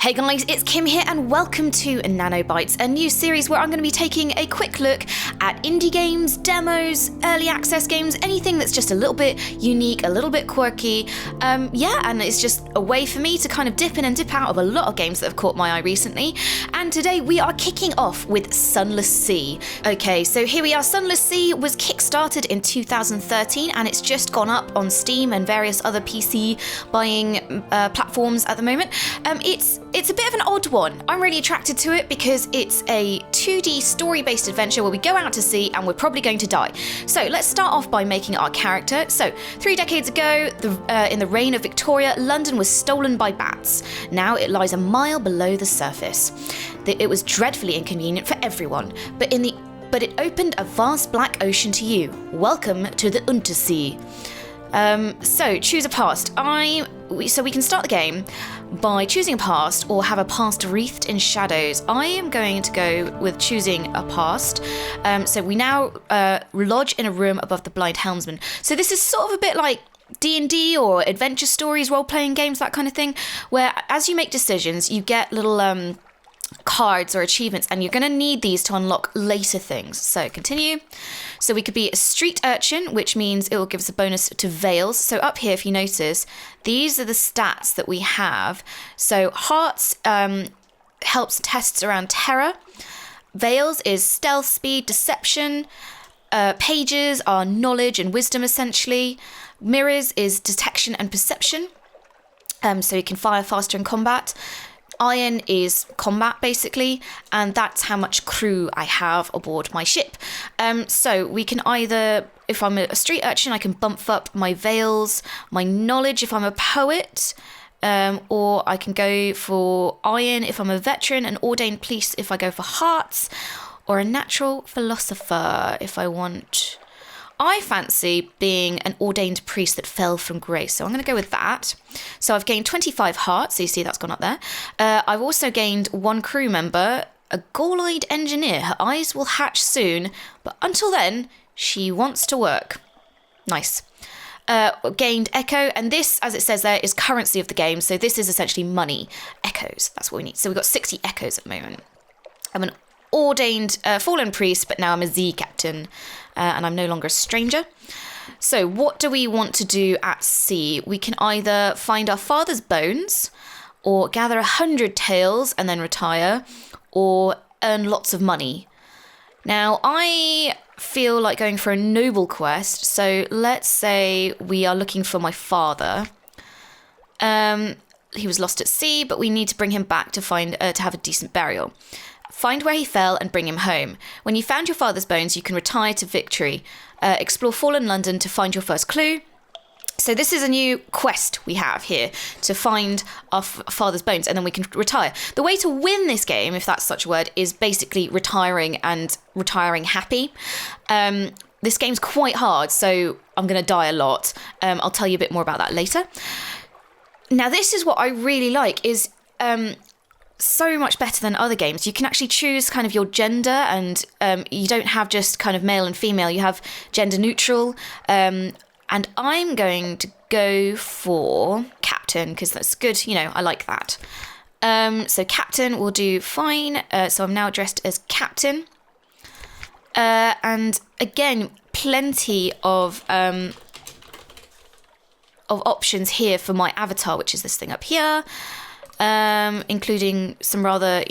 Hey guys, it's Kim here and welcome to NanoBytes, a new series where I'm going to be taking a quick look at indie games, demos, early access games, anything that's just a little bit unique, a little bit quirky. And it's just a way for me to kind of dip in and dip out of a lot of games that have caught my eye recently. And today we are kicking off with Sunless Sea. Okay, so here we are. Sunless Sea was kickstarted in 2013 and it's just gone up on Steam and various other PC buying platforms at the moment. It's a bit of an odd one. I'm really attracted to it because it's a 2D story-based adventure where we go out to sea and we're probably going to die. So let's start off by making our character. So 3 decades ago, in the reign of Victoria, London was stolen by bats. Now it lies a mile below the surface. It was dreadfully inconvenient for everyone, but it opened a vast black ocean to you. Welcome to the Untersea. So choose a past. So we can start the game by choosing a past or have a past wreathed in shadows. I am going to go with choosing a past. So we now lodge in a room above the blind helmsman. So this is sort of a bit like D&D or adventure stories, role-playing games, that kind of thing, where as you make decisions, you get little cards or achievements, and you're going to need these to unlock later things. So continue. So we could be a street urchin, which means it will give us a bonus to veils. So up here, if you notice, these are the stats that we have. So hearts helps tests around terror. Veils is stealth, speed, deception. Pages are knowledge and wisdom, essentially. Mirrors is detection and perception. So you can fire faster in combat. Iron is combat, basically, and that's how much crew I have aboard my ship. So we can either, if I'm a street urchin, I can bump up my veils, my knowledge if I'm a poet, or I can go for iron if I'm a veteran, an ordained priest if I go for hearts, or a natural philosopher if I want. I fancy being an ordained priest that fell from grace, so I'm going to go with that. So I've gained 25 hearts, so you see that's gone up there. I've also gained 1 crew member, a gauloid engineer. Her eyes will hatch soon, but until then, she wants to work. Nice. Gained echo, and this, as it says there, is currency of the game, so this is essentially money. Echoes, that's what we need. So we've got 60 echoes at the moment. I'm an ordained fallen priest, but now I'm a Z captain. And I'm no longer a stranger. So what do we want to do at sea? We can either find our father's bones, or gather 100 taels and then retire, or earn lots of money. Now, I feel like going for a noble quest. So let's say we are looking for my father. He was lost at sea, but we need to bring him back to have a decent burial. Find where he fell and bring him home. When you found your father's bones, you can retire to victory. Explore fallen London to find your first clue. So this is a new quest we have here, to find our father's bones, and then we can retire. The way to win this game, if that's such a word, is basically retiring and retiring happy. This game's quite hard, so I'm going to die a lot. I'll tell you a bit more about that later. Now, this is what I really like, is so much better than other games. You can actually choose kind of your gender, and you don't have just kind of male and female. You have gender neutral. And I'm going to go for captain because that's good. I like that. So captain will do fine. So I'm now dressed as captain. And again, plenty of options here for my avatar, which is this thing up here. Including some rather,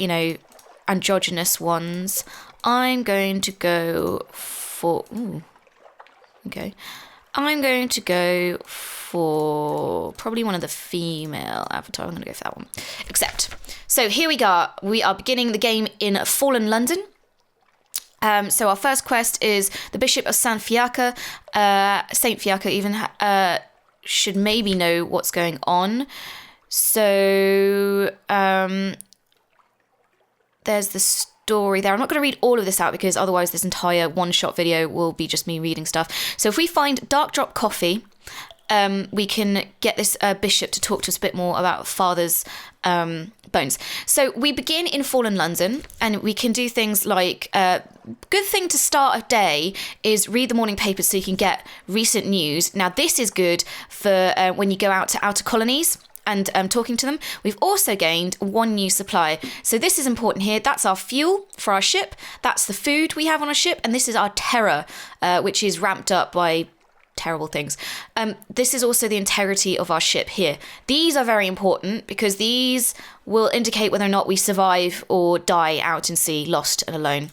androgynous ones. I'm going to go for... I'm going to go for probably one of the female avatar. I'm going to go for that one. Accept. So here we go. We are beginning the game in fallen London. So our first quest is the Bishop of Saint Fiacre even, should maybe know what's going on. So there's the story there. I'm not going to read all of this out because otherwise this entire one-shot video will be just me reading stuff. So if we find Dark Drop Coffee, we can get this bishop to talk to us a bit more about father's bones. So we begin in fallen London, and we can do things like, good thing to start a day is read the morning papers so you can get recent news. Now this is good for when you go out to outer colonies. and talking to them. We've also gained 1 new supply. So this is important here. That's our fuel for our ship. That's the food we have on our ship. And this is our terror, which is ramped up by terrible things. This is also the integrity of our ship here. These are very important because these will indicate whether or not we survive or die out in sea, lost and alone.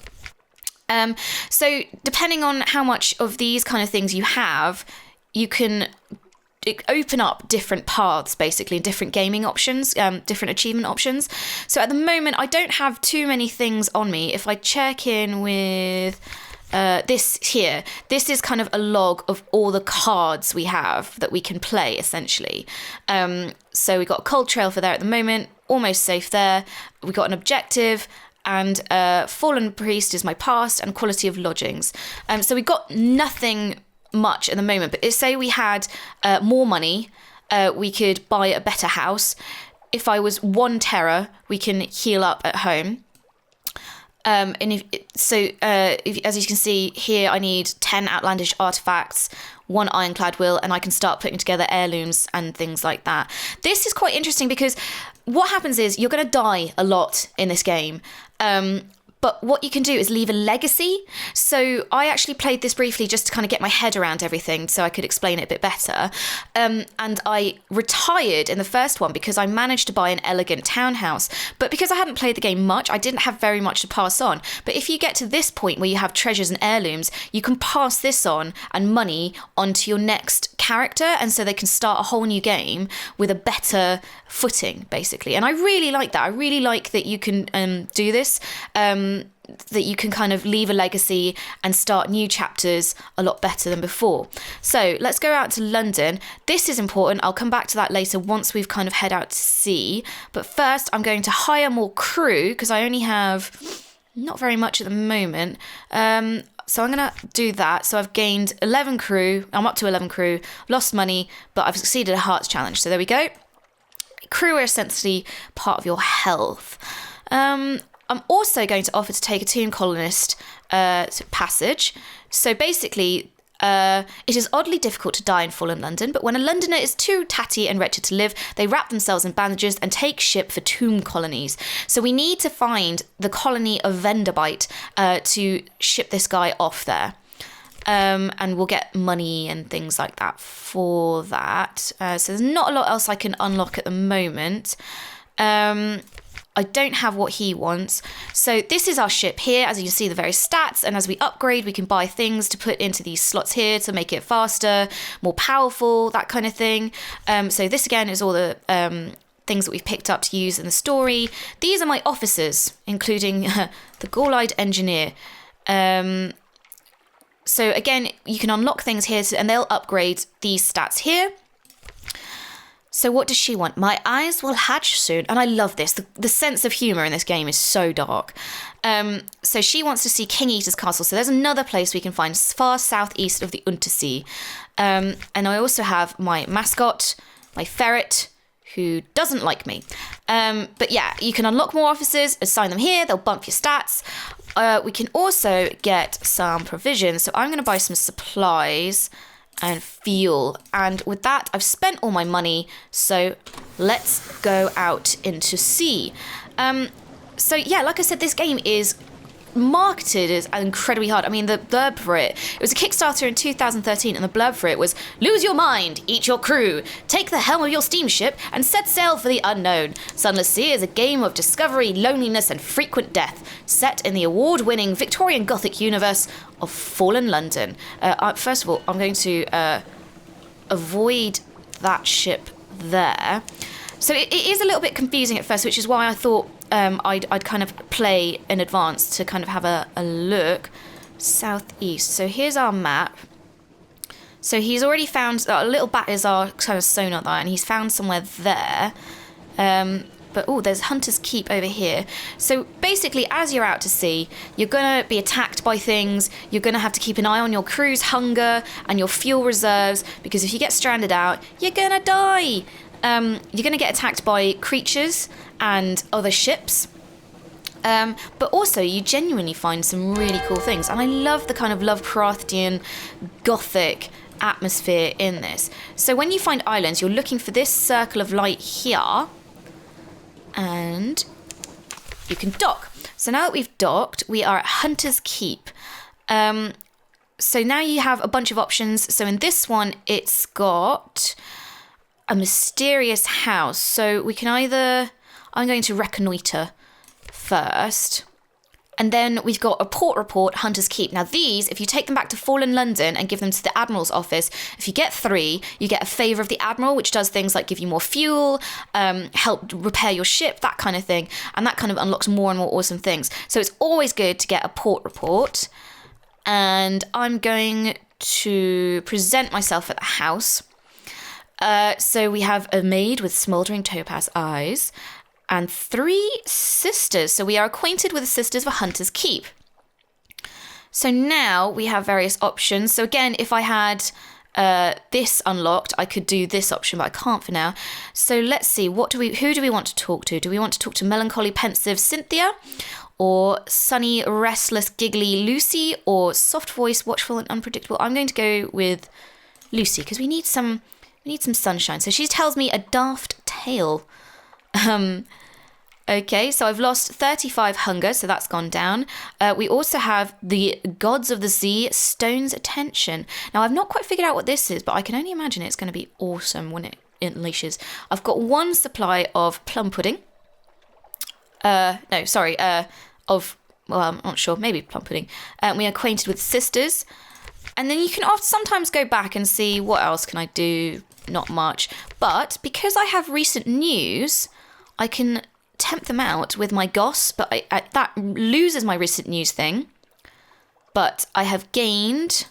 So depending on how much of these kind of things you have, you can open up different paths, basically, different gaming options, different achievement options. So at the moment, I don't have too many things on me. If I check in with this here, this is kind of a log of all the cards we have that we can play, essentially. So we got a cold trail for there at the moment, almost safe there. We got an objective, and Fallen Priest is my past, and quality of lodgings. So we got nothing much at the moment, but say we had more money, we could buy a better house. If I was 1 terror, we can heal up at home. And as you can see here, I need 10 outlandish artifacts, 1 ironclad wheel, and I can start putting together heirlooms and things like that. This is quite interesting because what happens is you're going to die a lot in this game. But what you can do is leave a legacy. So I actually played this briefly just to kind of get my head around everything so I could explain it a bit better. And I retired in the first one because I managed to buy an elegant townhouse. But because I hadn't played the game much, I didn't have very much to pass on. But if you get to this point where you have treasures and heirlooms, you can pass this on and money onto your next character. And so they can start a whole new game with a better footing, basically. And I really like that. I really like that you can do this. That you can kind of leave a legacy and start new chapters a lot better than before. So let's go out to London. This is important. I'll come back to that later once we've kind of head out to sea. But first I'm going to hire more crew because I only have not very much at the moment. So I'm going to do that. So I've gained 11 crew. I'm up to 11 crew. Lost money, but I've succeeded a hearts challenge. So there we go. Crew are essentially part of your health. I'm also going to offer to take a tomb colonist passage. So basically, it is oddly difficult to die in Fallen London, but when a Londoner is too tatty and wretched to live, they wrap themselves in bandages and take ship for tomb colonies. So we need to find the colony of NanoBytes to ship this guy off there. And we'll get money and things like that for that. So there's not a lot else I can unlock at the moment. I don't have what he wants. So this is our ship here. As you can see, the various stats. And as we upgrade, we can buy things to put into these slots here to make it faster, more powerful, that kind of thing. So this, again, is all the things that we've picked up to use in the story. These are my officers, including the Gaullite engineer. So again, you can unlock things here and they'll upgrade these stats here. So what does she want? My eyes will hatch soon. And I love this. The sense of humour in this game is so dark. So she wants to see King Eater's castle. So there's another place we can find far southeast of the Untersee. And I also have my mascot, my ferret, who doesn't like me. But yeah, you can unlock more officers, assign them here. They'll bump your stats. We can also get some provisions. So I'm going to buy some supplies and fuel, and with that I've spent all my money, so let's go out into sea. So yeah, like I said, this game is marketed as incredibly hard. I mean, the blurb for it was a Kickstarter in 2013, and the blurb for it was, lose your mind, eat your crew, take the helm of your steamship and set sail for the unknown. Sunless Sea is a game of discovery, loneliness and frequent death, set in the award-winning Victorian Gothic universe of Fallen London. First of all, I'm going to avoid that ship there. So it is a little bit confusing at first, which is why I thought I'd kind of play in advance to kind of have a look. Southeast. So here's our map. So he's already found a little bat is our kind of sonar there, and he's found somewhere there. But there's Hunter's Keep over here. So basically, as you're out to sea, you're going to be attacked by things. You're going to have to keep an eye on your crew's hunger and your fuel reserves, because if you get stranded out, you're going to die. You're going to get attacked by creatures and other ships. But also, you genuinely find some really cool things. And I love the kind of Lovecraftian, Gothic atmosphere in this. So when you find islands, you're looking for this circle of light here, and you can dock. So now that we've docked, we are at Hunter's Keep. So now you have a bunch of options. So in this one, it's got a mysterious house. So we can either... I'm going to reconnoitre first. And then we've got a port report, Hunter's Keep. Now these, if you take them back to Fallen London and give them to the Admiral's office, if you get 3, you get a favour of the Admiral, which does things like give you more fuel, help repair your ship, that kind of thing. And that kind of unlocks more and more awesome things. So it's always good to get a port report. And I'm going to present myself at the house. So we have a maid with smouldering topaz eyes. And 3 sisters. So we are acquainted with the sisters of Hunter's Keep. So now we have various options. So again, if I had this unlocked, I could do this option, but I can't for now. So let's see, who do we want to talk to? Do we want to talk to melancholy, pensive Cynthia? Or sunny, restless, giggly Lucy? Or soft voice, watchful and unpredictable? I'm going to go with Lucy, because we need some sunshine. So she tells me a daft tale. Okay, so I've lost 35 hunger, so that's gone down. We also have the Gods of the Sea, Stone's Attention. Now, I've not quite figured out what this is, but I can only imagine it's going to be awesome when it unleashes. I've got 1 supply of plum pudding. Well, I'm not sure, maybe plum pudding. We are acquainted with sisters. And then you can sometimes go back and see what else can I do. Not much. But because I have recent news, I can tempt them out with my goss, but that loses my recent news thing. But I have gained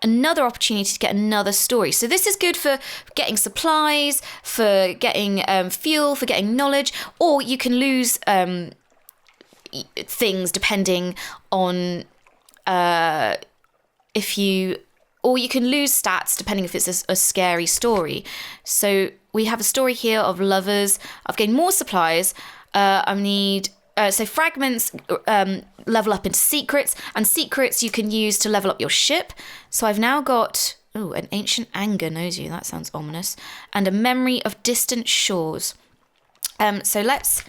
another opportunity to get another story. So this is good for getting supplies, for getting fuel, for getting knowledge, or you can lose things depending on or you can lose stats depending if it's a scary story. So we have a story here of lovers. I've gained more supplies. I need... so fragments level up into secrets, and secrets you can use to level up your ship. So I've now got... Oh, an ancient anger knows you. That sounds ominous. And a memory of distant shores. So let's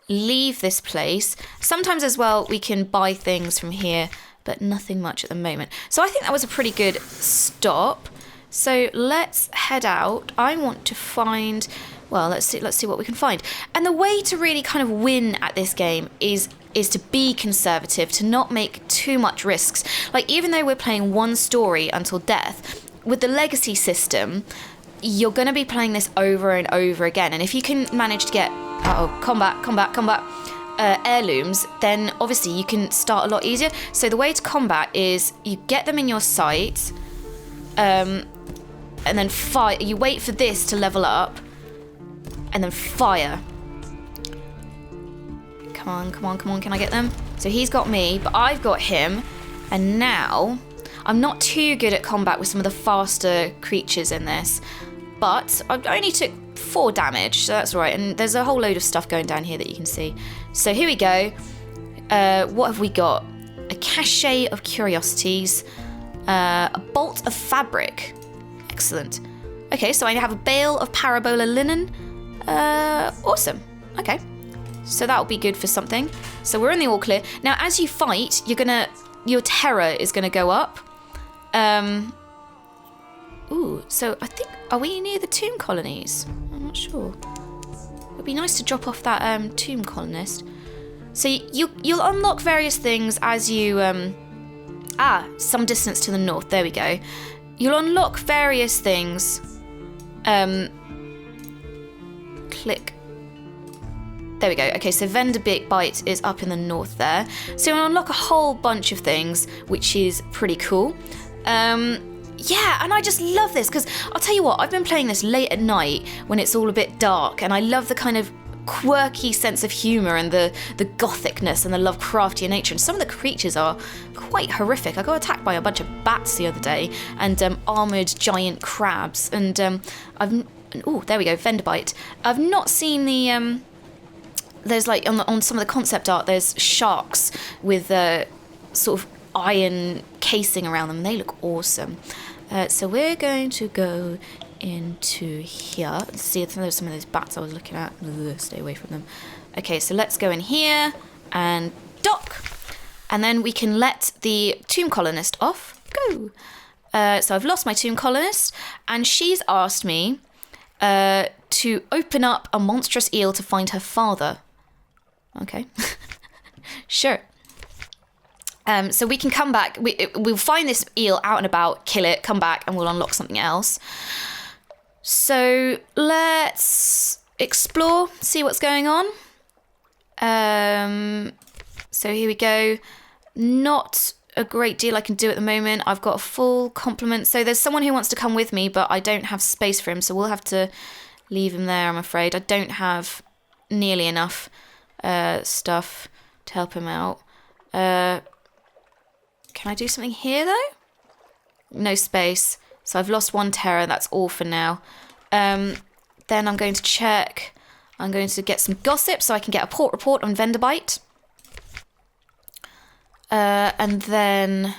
leave this place. Sometimes as well, we can buy things from here, but nothing much at the moment. So I think that was a pretty good stop. So let's head out. I want to find, well, let's see what we can find. And the way to really kind of win at this game is to be conservative, to not make too much risks. Like, even though we're playing one story until death, with the legacy system, you're going to be playing this over and over again. And if you can manage to get, combat, heirlooms, then obviously you can start a lot easier. So the way to combat is you get them in your sight, and then fire. You wait for this to level up, and then fire. Come on, can I get them? So he's got me, but I've got him, and now I'm not too good at combat with some of the faster creatures in this, but I only took 4 damage, so that's all right. And there's a whole load of stuff going down here that you can see. So here we go. What have we got? A cache of curiosities. A bolt of fabric. Excellent. Okay, so I have a bale of parabola linen. Awesome. Okay. So that'll be good for something. So we're in the all clear. Now, as you fight, your terror is gonna go up. Ooh, so I think, are we near the tomb colonies? I'm not sure. It'd be nice to drop off that tomb colonist. So you'll unlock various things as you, some distance to the north, there we go. You'll unlock various things. Click. There we go. Okay, so vendor bite is up in the north there. So you'll unlock a whole bunch of things, which is pretty cool. Yeah, and I just love this, because I'll tell you what, I've been playing this late at night when it's all a bit dark, and I love the kind of quirky sense of humour and the gothicness and the Lovecraftian nature, and some of the creatures are quite horrific. I got attacked by a bunch of bats the other day, and armoured giant crabs, and there we go, vendor bite. I've not seen the... there's like, on some of the concept art, there's sharks with sort of iron casing around them. They look awesome. So we're going to go into here. Let's see if there's some of those bats I was looking at. Ugh, stay away from them. Okay, so let's go in here and dock. And then we can let the tomb colonist off. Go. So I've lost my tomb colonist, and she's asked me to open up a monstrous eel to find her father. Okay. Sure. So we can come back. We'll find this eel out and about, kill it, come back, and we'll unlock something else. So let's explore, see what's going on. So here we go. Not a great deal I can do at the moment. I've got a full complement. So there's someone who wants to come with me, but I don't have space for him, so we'll have to leave him there, I'm afraid. I don't have nearly enough stuff to help him out. Can I do something here, though? No space. So I've lost one terror. That's all for now. Then I'm going to check. I'm going to get some gossip so I can get a port report on NanoBytes. And then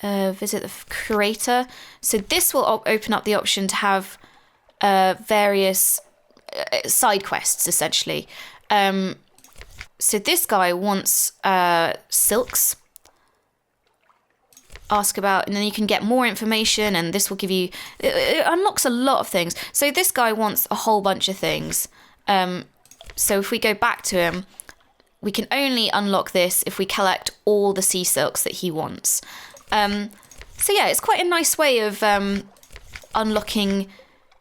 visit the curator. So this will open up the option to have various side quests, essentially. So this guy wants silks. Ask about, and then you can get more information, and this will give you, it unlocks a lot of things. So this guy wants a whole bunch of things. So if we go back to him, we can only unlock this if we collect all the sea silks that he wants. So yeah, it's quite a nice way of unlocking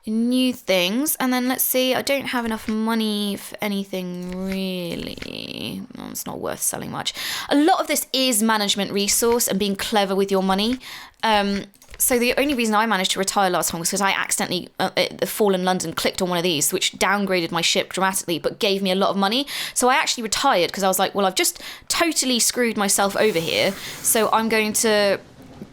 new things. And then let's see, I don't have enough money for anything really. Well, it's not worth selling much. A lot of this is management resource and being clever with your money. So the only reason I managed to retire last time was because I accidentally, at the Fall in London, clicked on one of these, which downgraded my ship dramatically, but gave me a lot of money. So I actually retired because I was like, well, I've just totally screwed myself over here. So I'm going to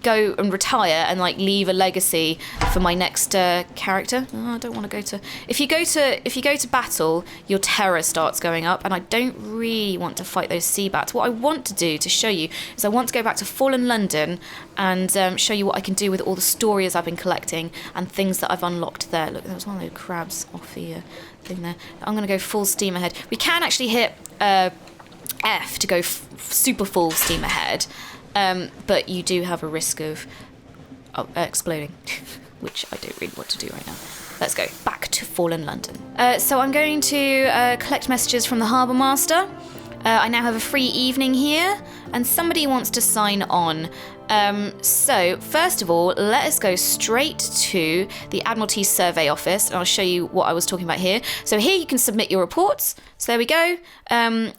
go and retire and like leave a legacy for my next character. Oh, I don't want to go to. If you go to battle, your terror starts going up, and I don't really want to fight those sea bats. What I want to do to show you is I want to go back to Fallen London and show you what I can do with all the stories I've been collecting and things that I've unlocked there. Look, there was one of those crabs off the thing there. I'm going to go full steam ahead. We can actually hit F to go super full steam ahead. But you do have a risk of exploding, which I don't really want to do right now. Let's go back to Fallen London. So I'm going to collect messages from the Harbour Master. I now have a free evening here, and somebody wants to sign on. So first of all, let us go straight to the Admiralty Survey Office, and I'll show you what I was talking about here. So here you can submit your reports. So there we go.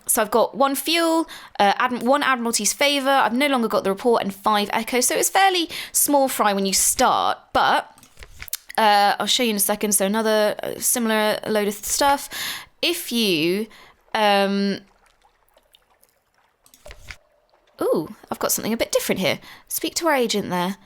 So I've got 1 fuel, 1 Admiralty's favour. I've no longer got the report, and 5 echo. So it's fairly small fry when you start, but I'll show you in a second. So another similar load of stuff. If you ooh, I've got something a bit different here. Speak to our agent there.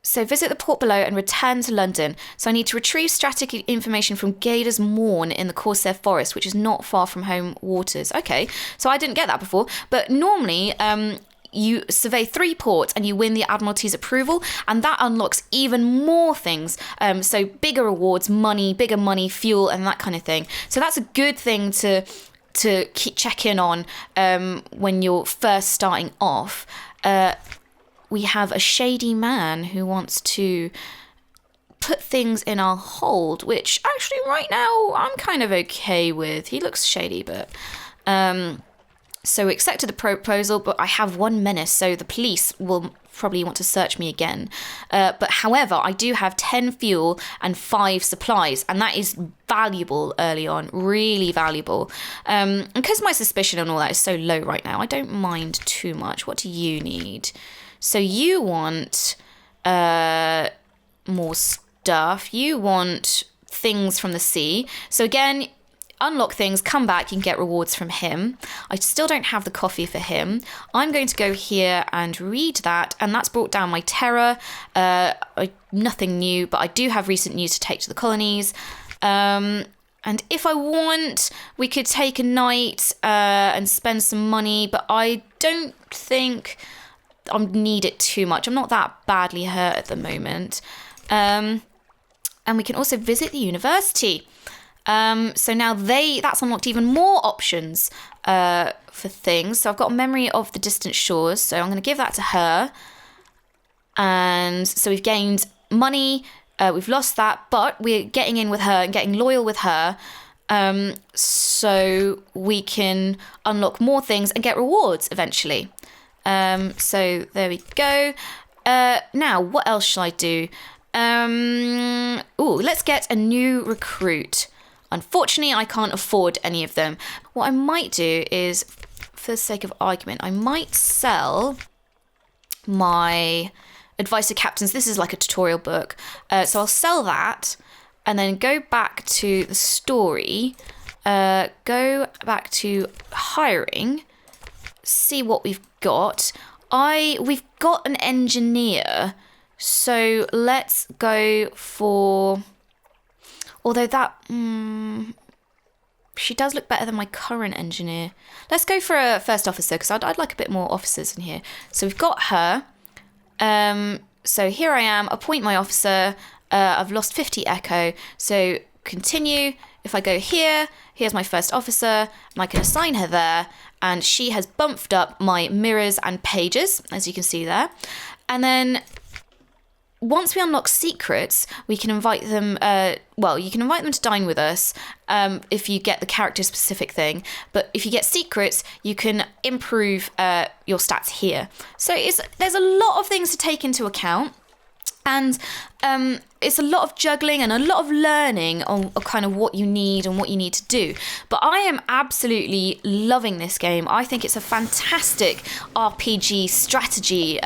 So visit the port below and return to London. So I need to retrieve strategic information from Gader's Morn in the Corsair Forest, which is not far from home waters. Okay, so I didn't get that before. But normally, you survey 3 ports and you win the Admiralty's approval, and that unlocks even more things. So bigger rewards, money, bigger money, fuel, and that kind of thing. So that's a good thing to check in on when you're first starting off. We have a shady man who wants to put things in our hold, which actually right now I'm kind of okay with. He looks shady, but so we accepted the proposal, but I have 1 menace, so the police will probably want to search me again. But however, I do have 10 fuel and 5 supplies, and that is valuable early on, really valuable. And because my suspicion and all that is so low right now, I don't mind too much. What do you need? So you want more stuff. You want things from the sea. So again, unlock things, come back, you can get rewards from him. I still don't have the coffee for him. I'm going to go here and read that, and that's brought down my terror. Nothing new, but I do have recent news to take to the colonies. And if I want, we could take a night and spend some money, but I don't think need it too much. I'm not that badly hurt at the moment. And we can also visit the university. So now that's unlocked even more options for things. So I've got a memory of the distant shores. So I'm going to give that to her. And so we've gained money. We've lost that, but we're getting in with her and getting loyal with her. So we can unlock more things and get rewards eventually. So there we go. Now, what else shall I do? Let's get a new recruit. Unfortunately, I can't afford any of them. What I might do is, for the sake of argument, I might sell my advice to captains. This is like a tutorial book. So I'll sell that and then go back to the story, go back to hiring, see what we've got. We've got an engineer. So let's go for, although that, she does look better than my current engineer. Let's go for a first officer because I'd like a bit more officers in here. So we've got her. So here I am, appoint my officer. I've lost 50 echo. So continue. If I go here, here's my first officer and I can assign her there. And she has bumped up my mirrors and pages, as you can see there. And then once we unlock secrets, we can invite them, you can invite them to dine with us if you get the character-specific thing. But if you get secrets, you can improve your stats here. So there's a lot of things to take into account. And it's a lot of juggling and a lot of learning on kind of what you need and what you need to do. But I am absolutely loving this game. I think it's a fantastic RPG strategy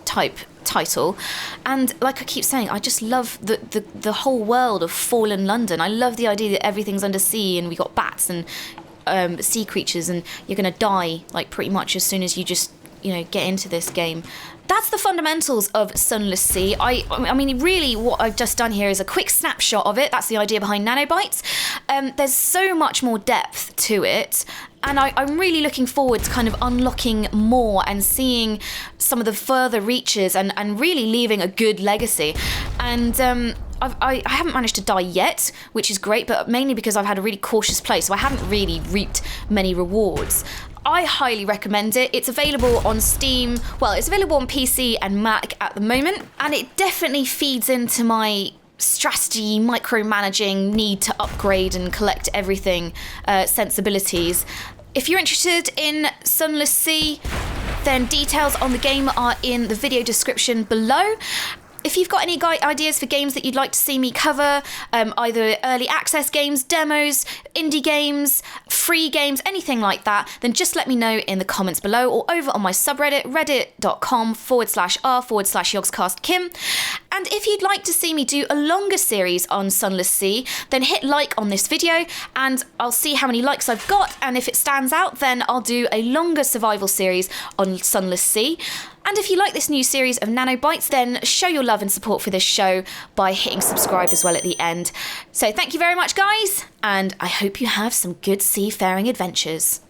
type title, and like I keep saying, I just love the whole world of fallen London. I love the idea that everything's under sea and we got bats and sea creatures, and you're gonna die like pretty much as soon as you just get into this game. That's the fundamentals of Sunless Sea. I mean, really, what I've just done here is a quick snapshot of it. That's the idea behind NanoBytes. There's so much more depth to it. And I'm really looking forward to kind of unlocking more and seeing some of the further reaches and really leaving a good legacy. And I haven't managed to die yet, which is great, but mainly because I've had a really cautious play, so I haven't really reaped many rewards. I highly recommend it. It's available on Steam. Well, it's available on PC and Mac at the moment, and it definitely feeds into my strategy, micromanaging, need to upgrade and collect everything sensibilities. If you're interested in Sunless Sea, then details on the game are in the video description below. If you've got any ideas for games that you'd like to see me cover, either early access games, demos, indie games, free games, anything like that, then just let me know in the comments below or over on my subreddit, reddit.com/r/Yogscast Kim. And if you'd like to see me do a longer series on Sunless Sea, then hit like on this video and I'll see how many likes I've got. And if it stands out, then I'll do a longer survival series on Sunless Sea. And if you like this new series of NanoBytes, then show your love and support for this show by hitting subscribe as well at the end. So thank you very much, guys, and I hope you have some good seafaring adventures.